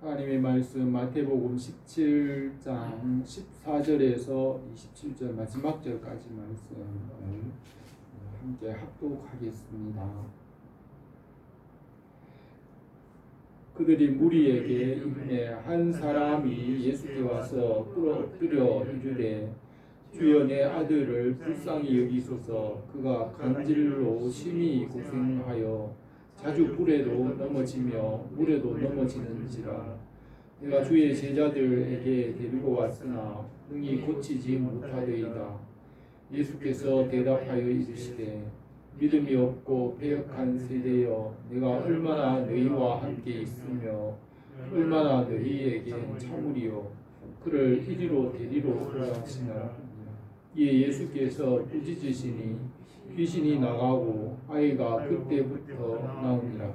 하나님의 말씀 마태복음 17장 14절에서 27절 마지막 절까지 말씀을 함께 합독하겠습니다. 그들이 무리에게 이르매 한 사람이 예수께 와서 엎드려 이르되 주여 내 아들을 불쌍히 여기소서. 그가 간질로 심히 고생하여 자주 불에도 넘어지며 물에도 넘어지는지라. 내가 주의 제자들에게 데리고 왔으나 능히 고치지 못하더이다. 예수께서 대답하여 이르시되 믿음이 없고 패역한 세대여, 내가 얼마나 너희와 함께 있으며 얼마나 너희에게 참으리요. 그를 이리로 데리러 오라 하시나. 이에 예수께서 꾸짖으시니 귀신이 나가고 아이가 그때부터 나오니라.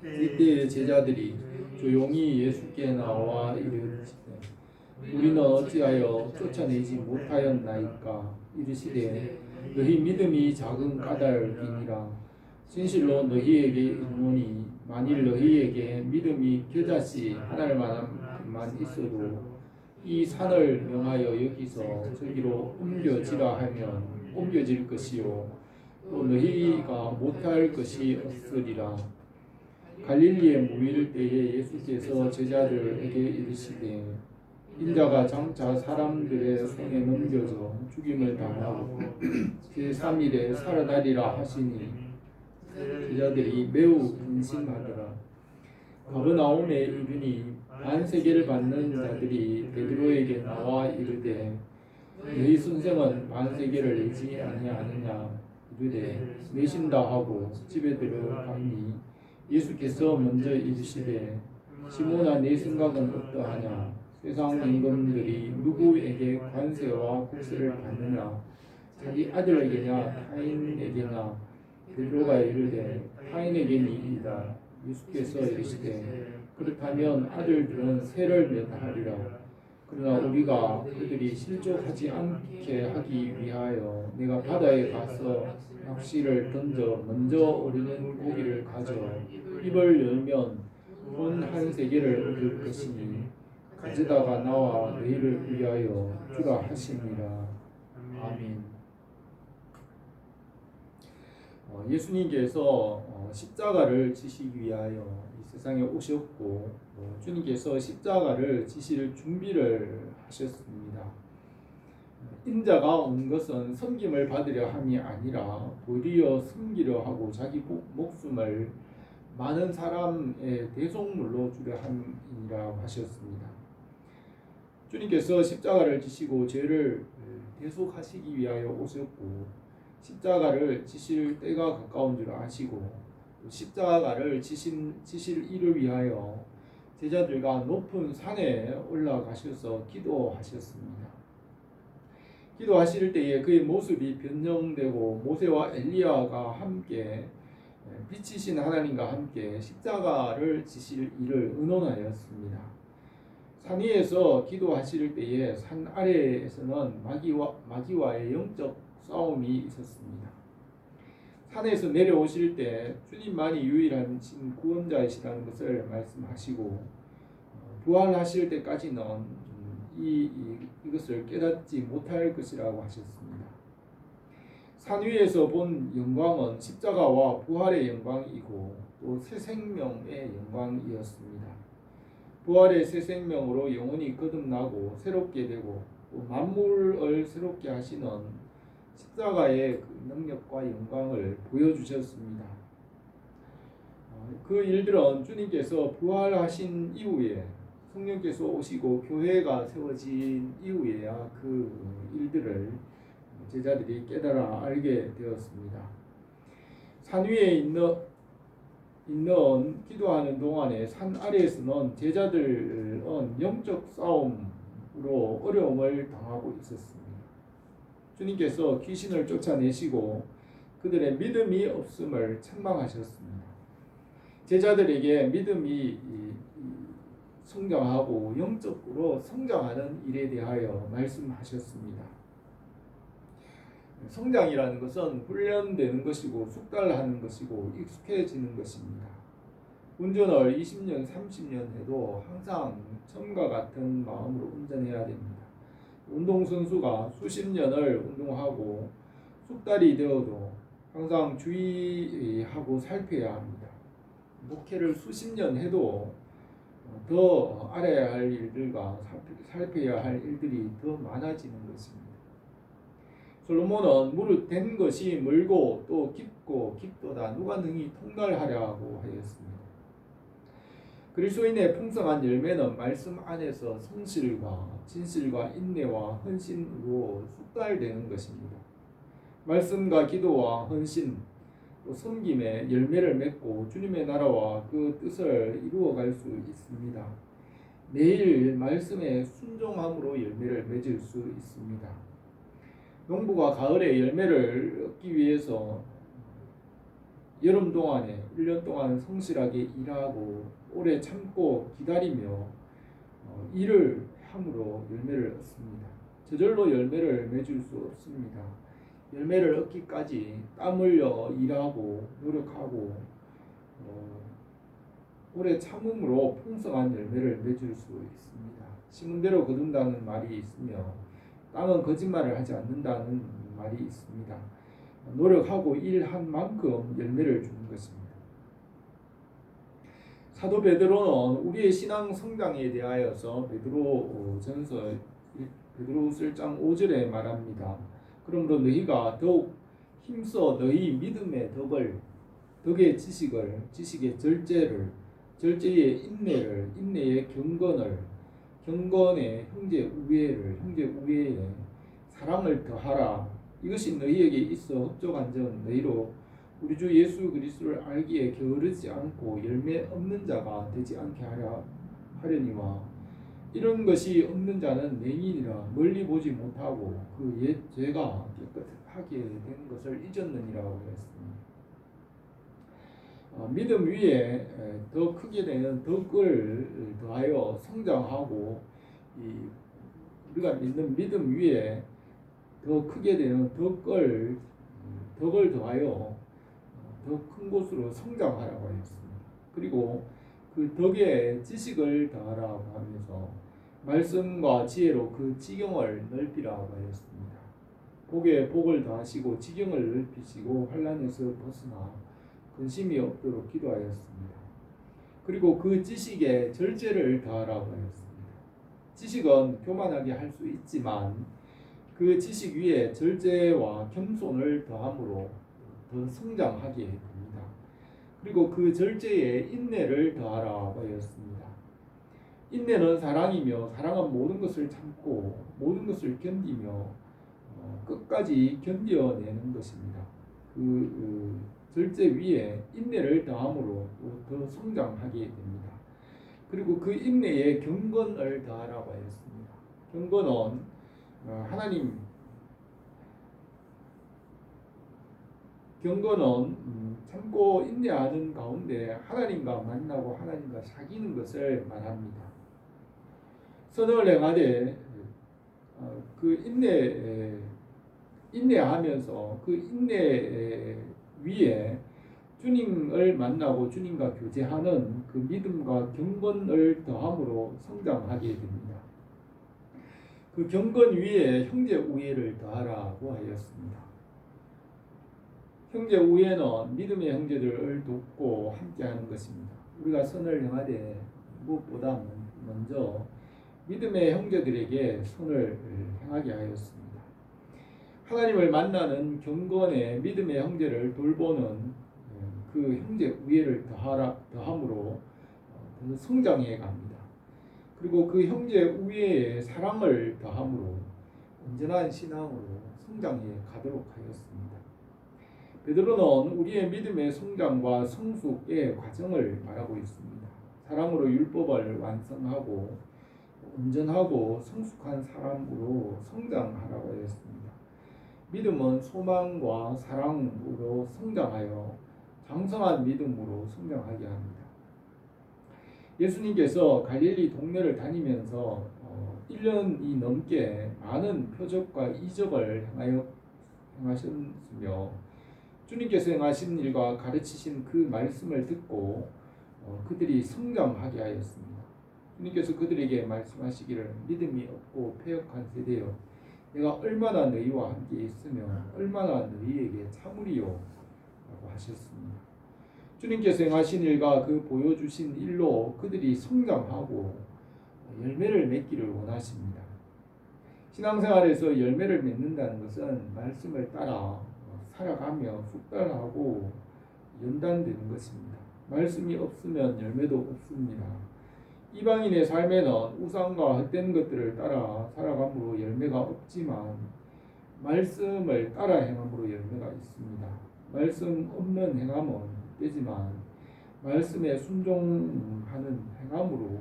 이때 제자들이 조용히 예수께 나와 이르시되 우리는 어찌하여 쫓아내지 못하였나이까. 이르시되 너희 믿음이 작은 까닭이니라. 진실로 너희에게 이르노니 만일 너희에게 믿음이 겨자씨 하나만큼만 있어도 이 산을 명하여 여기서 저기로 옮겨지라 하면 옮겨질 것이요 또 너희가 못할 것이 없으리라. 갈릴리에 모일 때에 예수께서 제자들에게 이르시되 인자가 장차 사람들의 손에 넘겨져 죽임을 당하고 제3일에 살아나리라 하시니 제자들이 매우 근심하더라. 가버나움에 이르니 반세계를 받는 자들이 베드로에게 나와 이르되 너희 선생은 반세계를 내지 아니하느냐. 이르되 내신다 하고 집에 들어가니 예수께서 먼저 이르시되 시몬아 내 생각은 어떠하냐. 세상 임금들이 누구에게 관세와 국세를 받느냐. 자기 아들에게냐 타인에게냐. 베드로가 이르되 타인에게니이다. 예수께서 이르시되 그렇다면 아들들은 세를 면하리라. 그러나 우리가 그들이 실족하지 않게 하기 위하여 내가 바다에 가서 낚시를 던져 먼저 어리는 고기를 가져 입을 열면 돈 한 세계를 얻을 것이니 가져다가 나와 너희를 위하여 주라 하시니라. 아멘. 예수님께서 십자가를 지시기 위하여 이 세상에 오셨고 주님께서 십자가를 지실 준비를 하셨습니다. 인자가 온 것은 섬김을 받으려 함이 아니라 도리어 섬기려 하고 자기 목숨을 많은 사람의 대속물로 주려 함이라고 하셨습니다. 주님께서 십자가를 지시고 죄를 대속하시기 위하여 오셨고 십자가를 지실 때가 가까운 줄 아시고 십자가를 지실 일을 위하여 제자들과 높은 산에 올라가셔서 기도하셨습니다. 기도하실 때에 그의 모습이 변형되고 모세와 엘리야가 함께 빛이신 하나님과 함께 십자가를 지실 일을 의논하였습니다. 산 위에서 기도하실 때에 산 아래에서는 마귀와의 영적 싸움이 있었습니다. 산에서 내려오실 때 주님만이 유일한 구원자이시라는 것을 말씀하시고 부활하실 때까지는 이것을 깨닫지 못할 것이라고 하셨습니다. 산 위에서 본 영광은 십자가와 부활의 영광이고 또 새 생명의 영광이었습니다. 부활의 새 생명으로 영혼이 거듭나고 새롭게 되고 또 만물을 새롭게 하시는 십자가의 그 능력과 영광을 보여주셨습니다. 그 일들은 주님께서 부활하신 이후에 성령께서 오시고 교회가 세워진 이후에야 그 일들을 제자들이 깨달아 알게 되었습니다. 산 위에 있는 기도하는 동안에 산 아래에서는 제자들은 영적 싸움으로 어려움을 당하고 있었습니다. 주님께서 귀신을 쫓아내시고 그들의 믿음이 없음을 책망하셨습니다. 제자들에게 믿음이 성장하고 영적으로 성장하는 일에 대하여 말씀하셨습니다. 성장이라는 것은 훈련되는 것이고 숙달하는 것이고 익숙해지는 것입니다. 운전을 20년, 30년 해도 항상 처음과 같은 마음으로 운전해야 됩니다. 운동선수가 수십 년을 운동하고 숙달이 되어도 항상 주의하고 살펴야 합니다. 목회를 수십 년 해도 더 알아야 할 일들과 살펴야 할 일들이 더 많아지는 것입니다. 솔로몬은 무릇 된 것이 멀고 또 깊고 깊도다 누가 능히 통달하랴고 하였습니다. 그리스도인의 풍성한 열매는 말씀 안에서 성실과 진실과 인내와 헌신으로 숙달되는 것입니다. 말씀과 기도와 헌신 또 섬김의 열매를 맺고 주님의 나라와 그 뜻을 이루어갈 수 있습니다. 매일 말씀에 순종함으로 열매를 맺을 수 있습니다. 농부가 가을에 열매를 얻기 위해서 여름 동안에 1년 동안 성실하게 일하고 오래 참고 기다리며 일을 함으로 열매를 얻습니다. 저절로 열매를 맺을 수 없습니다. 열매를 얻기까지 땀 흘려 일하고 노력하고 오래 참음으로 풍성한 열매를 맺을 수 있습니다. 심은 대로 거둔다는 말이 있으며 땅은 거짓말을 하지 않는다는 말이 있습니다. 노력하고 일한 만큼 열매를 주는 것입니다. 사도 베드로는 우리의 신앙 성장에 대하여서 베드로전서 베드로후서 1장 5절에 말합니다. 그러므로 너희가 더욱 힘써 너희 믿음의 덕의 지식을, 지식의 절제를, 절제의 인내를, 인내의 경건을, 경건의 형제 우애에 사랑을 더하라. 이것이 너희에게 있어 흡족한 점 너희로 우리 주 예수 그리스도를 알기에 게으르지 않고 열매 없는 자가 되지 않게 하려니와 이런 것이 없는 자는 맹인이라 멀리 보지 못하고 그 옛 죄가 깨끗하게 된 것을 잊었느니라고 했습니다. 믿음 위에 더 크게 되는 덕을 더하여 성장하고 우리가 믿는 믿음 위에 더 크게 되는 덕을 더하여 더 큰 곳으로 성장하라고 했습니다. 그리고 그 덕에 지식을 더하라고 하면서 말씀과 지혜로 그 지경을 넓히라고 하였습니다. 복에 복을 더하시고 지경을 넓히시고 환난에서 벗어나 근심이 없도록 기도하였습니다. 그리고 그 지식에 절제를 더하라고 하였습니다. 지식은 교만하게 할 수 있지만 그 지식 위에 절제와 겸손을 더함으로 더 성장하게 됩니다. 그리고 그 절제에 인내를 더하라고 하였습니다. 인내는 사랑이며 사랑은 모든 것을 참고 모든 것을 견디며 끝까지 견뎌내는 것입니다. 그 절제 위에 인내를 더함으로 더 성장하게 됩니다. 그리고 그 인내에 경건을 더하라고 하였습니다. 경건은 참고 인내하는 가운데 하나님과 만나고 하나님과 사귀는 것을 말합니다. 선을 행하되 그 인내하면서 그 인내 위에 주님을 만나고 주님과 교제하는 그 믿음과 경건을 더함으로 성장하게 됩니다. 그 경건 위에 형제 우애를 더하라고 하였습니다. 형제 우애는 믿음의 형제들을 돕고 함께하는 것입니다. 우리가 선을 행하되 무엇보다 먼저 믿음의 형제들에게 선을 행하게 하였습니다. 하나님을 만나는 경건의 믿음의 형제를 돌보는 그 형제 우애를 더함으로 성장해 갑니다. 그리고 그 형제 우애의 사랑을 더함으로 온전한 신앙으로 성장해 가도록 하였습니다. 베드로는 우리의 믿음의 성장과 성숙의 과정을 말하고 있습니다. 사랑으로 율법을 완성하고 온전하고 성숙한 사람으로 성장하라고 했습니다. 믿음은 소망과 사랑으로 성장하여 장성한 믿음으로 성장하게 합니다. 예수님께서 갈릴리 동네를 다니면서 1년이 넘게 많은 표적과 이적을 행하셨으며 주님께서 행하신 일과 가르치신 그 말씀을 듣고 그들이 성장하게 하였습니다. 주님께서 그들에게 말씀하시기를 믿음이 없고 패역한 세대여 내가 얼마나 너희와 함께 있으며 얼마나 너희에게 참으리요 라고 하셨습니다. 주님께서 행하신 일과 그 보여주신 일로 그들이 성장하고 열매를 맺기를 원하십니다. 신앙생활에서 열매를 맺는다는 것은 말씀을 따라 살아가며 숙달하고 연단되는 것입니다. 말씀이 없으면 열매도 없습니다. 이방인의 삶에는 우상과 헛된 것들을 따라 살아감으로 열매가 없지만 말씀을 따라 행함으로 열매가 있습니다. 말씀 없는 행함은 되지만 말씀에 순종하는 행함으로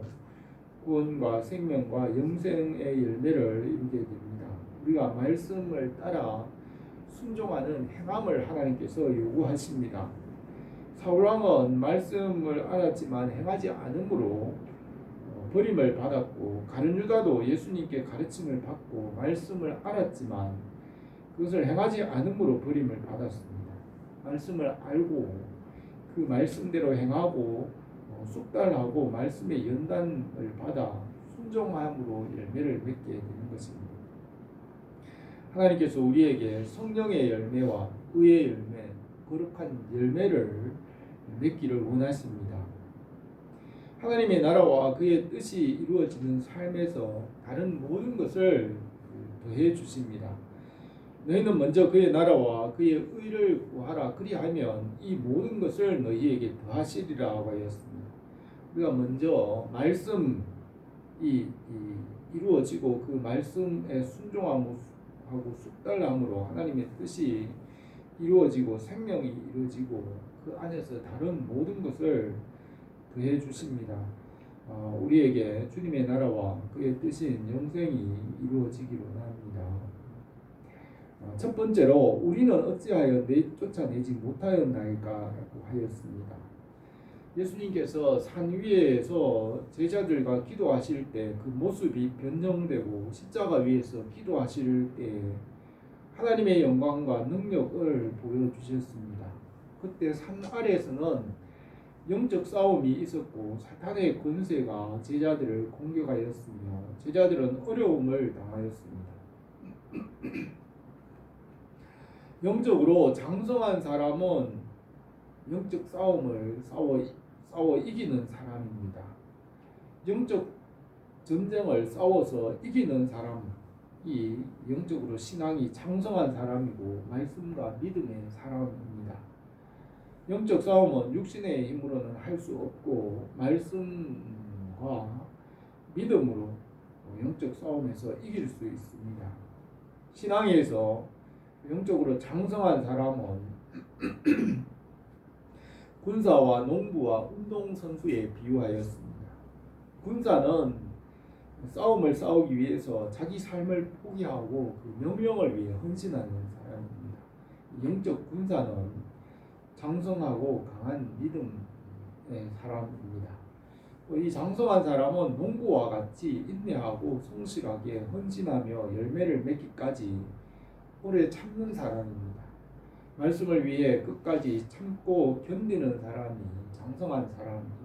구원과 생명과 영생의 열매를 이루게 됩니다. 우리가 말씀을 따라 순종하는 행함을 하나님께서 요구하십니다. 사울왕은 말씀을 알았지만 행하지 않으므로 버림을 받았고 가룟 유다도 예수님께 가르침을 받고 말씀을 알았지만 그것을 행하지 않으므로 버림을 받았습니다. 말씀을 알고 그 말씀대로 행하고 숙달하고 말씀의 연단을 받아 순종함으로 열매를 맺게 되는 것입니다. 하나님께서 우리에게 성령의 열매와 의의 열매, 거룩한 열매를 맺기를 원하십니다. 하나님의 나라와 그의 뜻이 이루어지는 삶에서 다른 모든 것을 더해 주십니다. 너희는 먼저 그의 나라와 그의 의를 구하라. 그리하면 이 모든 것을 너희에게 더하시리라 하였습니다. 우리가 먼저 말씀이 이루어지고 그 말씀에 순종하고 숙달함으로 하나님의 뜻이 이루어지고 생명이 이루어지고 그 안에서 다른 모든 것을 더해 주십니다. 우리에게 주님의 나라와 그의 뜻인 영생이 이루어지기를 원합니다. 첫 번째로 우리는 어찌하여 쫓아내지 못하였나이까 라고 하였습니다. 예수님께서 산 위에서 제자들과 기도하실 때 그 모습이 변형되고 십자가 위에서 기도하실 때 하나님의 영광과 능력을 보여주셨습니다. 그때 산 아래에서는 영적 싸움이 있었고 사탄의 권세가 제자들을 공격하였으며 제자들은 어려움을 당하였습니다. 영적으로 장성한 사람은 영적 싸움을 싸워 이기는 사람입니다. 영적 전쟁을 싸워서 이기는 사람이 영적으로 신앙이 장성한 사람이고 말씀과 믿음의 사람입니다. 영적 싸움은 육신의 힘으로는 할 수 없고 말씀과 믿음으로 영적 싸움에서 이길 수 있습니다. 신앙에서 영적으로 장성한 사람은 군사와 농부와 운동선수에 비유하였습니다. 군사는 싸움을 싸우기 위해서 자기 삶을 포기하고 그 명령을 위해 헌신하는 사람입니다. 영적 군사는 장성하고 강한 믿음의 사람입니다. 이 장성한 사람은 농부와 같이 인내하고 성실하게 헌신하며 열매를 맺기까지 오래 참는 사람입니다. 말씀을 위해 끝까지 참고 견디는 사람이 장성한 사람입니다.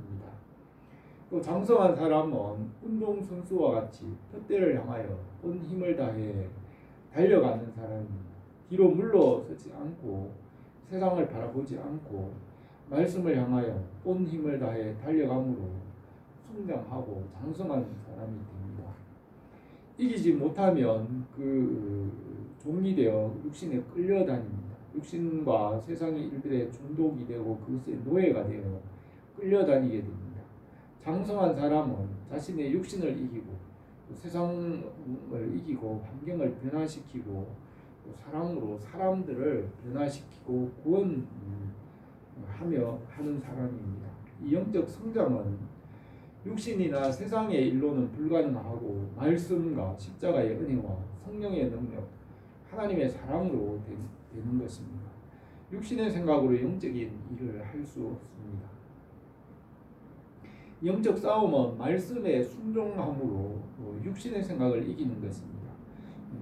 또 장성한 사람은 운동선수와 같이 푯대를 향하여 온 힘을 다해 달려가는 사람입니다. 뒤로 물러서지 않고 세상을 바라보지 않고 말씀을 향하여 온 힘을 다해 달려감으로 성장하고 장성한 사람이 됩니다. 이기지 못하면 그 종이 되어 육신에 끌려다닙니다. 육신과 세상의 일들에 중독이 되고 그것의 노예가 되어 끌려다니게 됩니다. 장성한 사람은 자신의 육신을 이기고 세상을 이기고 환경을 변화시키고 사랑으로 사람들을 변화시키고 구원하며 하는 사람입니다. 이 영적 성장은 육신이나 세상의 일로는 불가능하고 말씀과 십자가의 은혜와 성령의 능력, 하나님의 사랑으로 되는 것입니다. 육신의 생각으로 영적인 일을 할 수 없습니다. 영적 싸움은 말씀에 순종함으로 육신의 생각을 이기는 것입니다.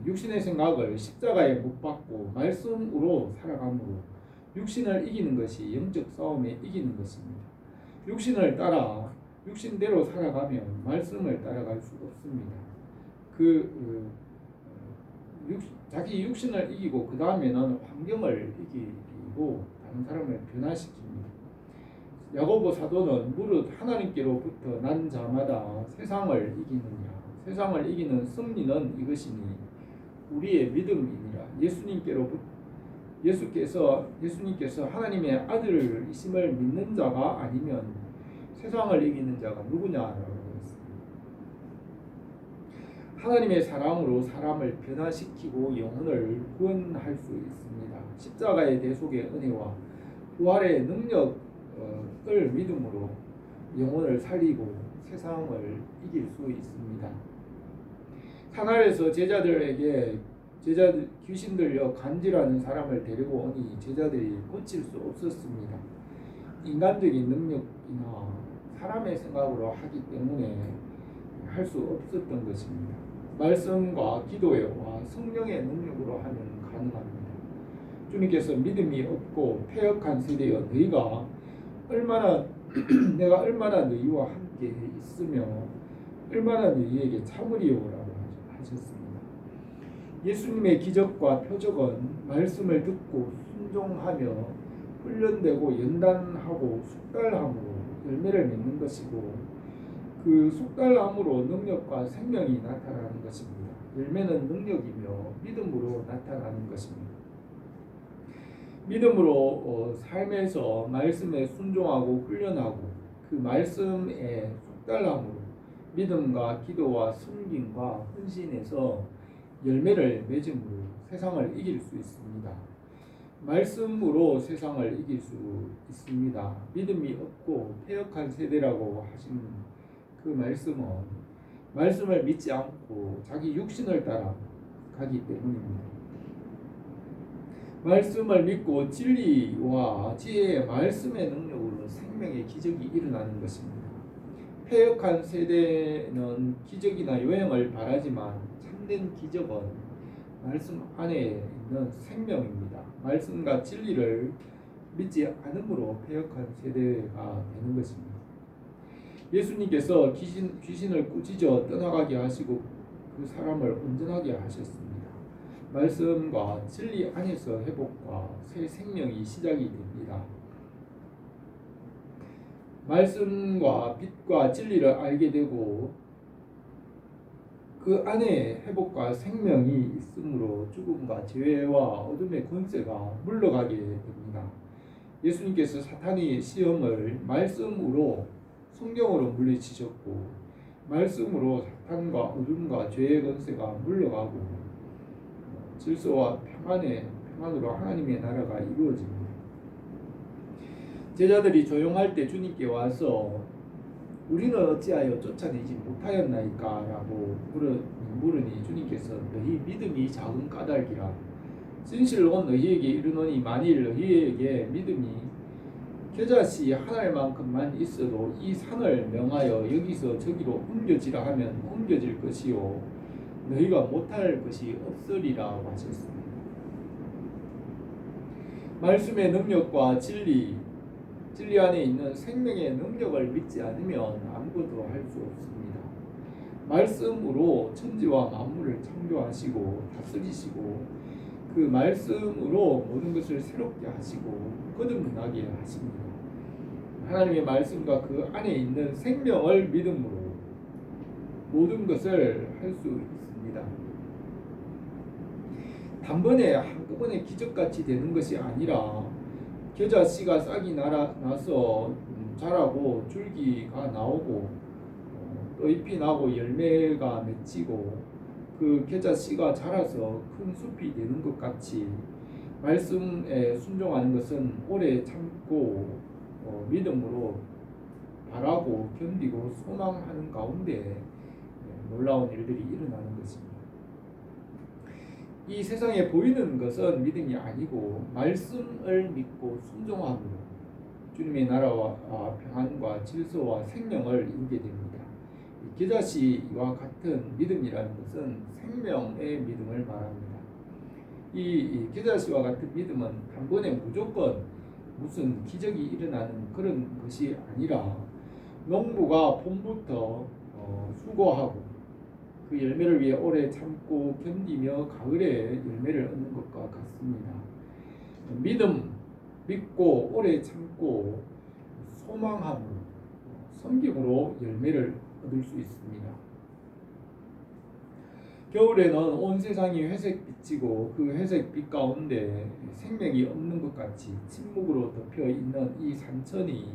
육신의 생각을 십자가에 못 박고 말씀으로 살아감으로 육신을 이기는 것이 영적 싸움에 이기는 것입니다. 육신을 따라 육신대로 살아가면 말씀을 따라갈 수 없습니다. 그 자기 육신을 이기고 그 다음에는 환경을 이기고 다른 사람을 변화시킵니다. 야고보 사도는 무릇 하나님께로부터 난 자마다 세상을 이기느냐 세상을 이기는 승리는 이것이니 우리의 믿음이니라. 예수님께서 하나님의 아들이심을 믿는 자가 아니면 세상을 이기는 자가 누구냐라고 했습니다. 하나님의 사랑으로 사람을 변화시키고 영혼을 구원할 수 있습니다. 십자가의 대속의 은혜와 부활의 능력을 믿음으로 영혼을 살리고 세상을 이길 수 있습니다. 하늘에서 귀신 들려 간질하는 사람을 데리고 오니 제자들이 고칠 수 없었습니다. 인간적인 능력이나 사람의 생각으로 하기 때문에 할 수 없었던 것입니다. 말씀과 기도와 성령의 능력으로 하면 가능합니다. 주님께서 믿음이 없고 패역한 세대여 너희가 내가 얼마나 너희와 함께 있으며 얼마나 너희에게 참으리요라고 하셨습니다. 예수님의 기적과 표적은 말씀을 듣고 순종하며 훈련되고 연단하고 숙달함으로 열매를 맺는 것이고 그 숙달함으로 능력과 생명이 나타나는 것입니다. 열매는 능력이며 믿음으로 나타나는 것입니다. 믿음으로 삶에서 말씀에 순종하고 훈련하고 그 말씀에 숙달함으로 믿음과 기도와 섬김과 헌신에서 열매를 맺음으로 세상을 이길 수 있습니다. 말씀으로 세상을 이길 수 있습니다. 믿음이 없고 패역한 세대라고 하신 그 말씀은 말씀을 믿지 않고 자기 육신을 따라 가기 때문입니다. 말씀을 믿고 진리와 지혜의 말씀의 능력으로 생명의 기적이 일어나는 것입니다. 패역한 세대는 기적이나 요행을 바라지만 참된 기적은 말씀 안에 있는 생명입니다. 말씀과 진리를 믿지 않으므로 패역한 세대가 되는 것입니다. 예수님께서 귀신을 꾸짖어 떠나가게 하시고 그 사람을 온전하게 하셨습니다. 말씀과 진리 안에서 회복과 새 생명이 시작이 됩니다. 말씀과 빛과 진리를 알게 되고 그 안에 회복과 생명이 있으므로 죽음과 죄와 어둠의 권세가 물러가게 됩니다. 예수님께서 사탄의 시험을 말씀으로 성경으로 물리치셨고 말씀으로 사탄과 어둠과 죄의 권세가 물러가고 질서와 평안으로 하나님의 나라가 이루어집니다. 제자들이 조용할 때 주님께 와서 우리는 어찌하여 쫓아내지 못하였나이까? 라고 물으니 주님께서 너희 믿음이 작은 까닭이라. 진실로 너희에게 이르노니 만일 너희에게 믿음이 겨자씨 한 알만큼만 있어도 이 산을 명하여 여기서 저기로 옮겨지라 하면 옮겨질 것이요 너희가 못할 것이 없으리라 하셨습니다. 말씀의 능력과 진리 안에 있는 생명의 능력을 믿지 않으면 아무것도 할 수 없습니다. 말씀으로 천지와 만물을 창조하시고 다스리시고 그 말씀으로 모든 것을 새롭게 하시고 거듭나게 하십니다. 하나님의 말씀과 그 안에 있는 생명을 믿음으로 모든 것을 할 수 있습니다. 단번에 한꺼번에 기적같이 되는 것이 아니라 겨자씨가 싹이 나서 자라고 줄기가 나오고 또 잎이 나고 열매가 맺히고 그 겨자씨가 자라서 큰 숲이 되는 것 같이 말씀에 순종하는 것은 오래 참고 믿음으로 바라고 견디고 소망하는 가운데 놀라운 일들이 일어나는 것입니다. 이 세상에 보이는 것은 믿음이 아니고 말씀을 믿고 순종함으로 주님의 나라와 평안과 질서와 생명을 이루게 됩니다. 겨자씨와 같은 믿음이라는 것은 생명의 믿음을 말합니다. 이 겨자씨와 같은 믿음은 단번에 무조건 무슨 기적이 일어나는 그런 것이 아니라 농부가 봄부터 수고하고 그 열매를 위해 오래 참고 견디며 가을에 열매를 얻는 것과 같습니다. 믿고 오래 참고 소망함으로 섬김으로 열매를 얻을 수 있습니다. 겨울에는 온 세상이 회색빛이고 그 회색빛 가운데 생명이 없는 것 같이 침묵으로 덮여 있는 이 산천이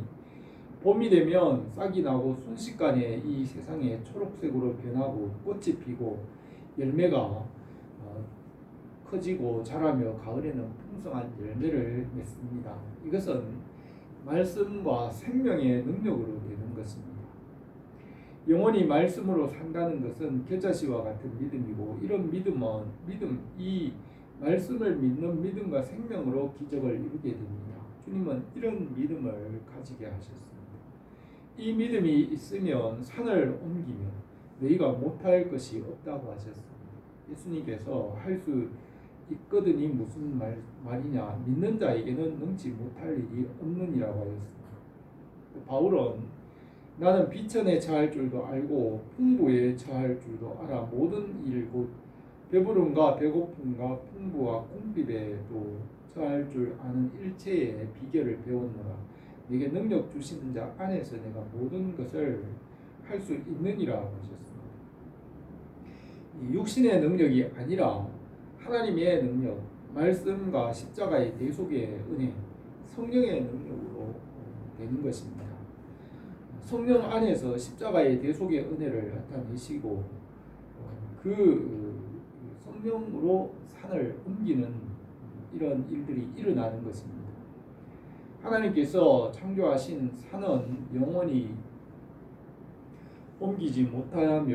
봄이 되면 싹이 나고 순식간에 이 세상에 초록색으로 변하고 꽃이 피고 열매가 커지고 자라며 가을에는 풍성한 열매를 맺습니다. 이것은 말씀과 생명의 능력으로 되는 것입니다. 영원히 말씀으로 산다는 것은 겨자씨와 같은 믿음이고 이런 이 말씀을 믿는 믿음과 생명으로 기적을 이루게 됩니다. 주님은 이런 믿음을 가지게 하셨습니다. 이 믿음이 있으면 산을 옮기면 너희가 못할 것이 없다고 하셨습니다. 예수님께서 할 수 있거든이 무슨 말이냐, 믿는 자에게는 능치 못할 일이 없느니라고 하였습니다. 바울은 나는 비천에 처할 줄도 알고 풍부에 처할 줄도 알아 모든 일 곧 배부름과 배고픔과 풍부와 궁핍에도 처할 줄 아는 일체의 비결을 배웠노라. 내게 능력 주시는 자 안에서 내가 모든 것을 할 수 있느니라 하셨습니다. 이 육신의 능력이 아니라 하나님의 능력, 말씀과 십자가의 대속의 은혜, 성령의 능력으로 되는 것입니다. 성령 안에서 십자가의 대속의 은혜를 나타내시고 그 성령으로 산을 옮기는 이런 일들이 일어나는 것입니다. 하나님께서 창조하신 산은 영원히 옮기지 못하며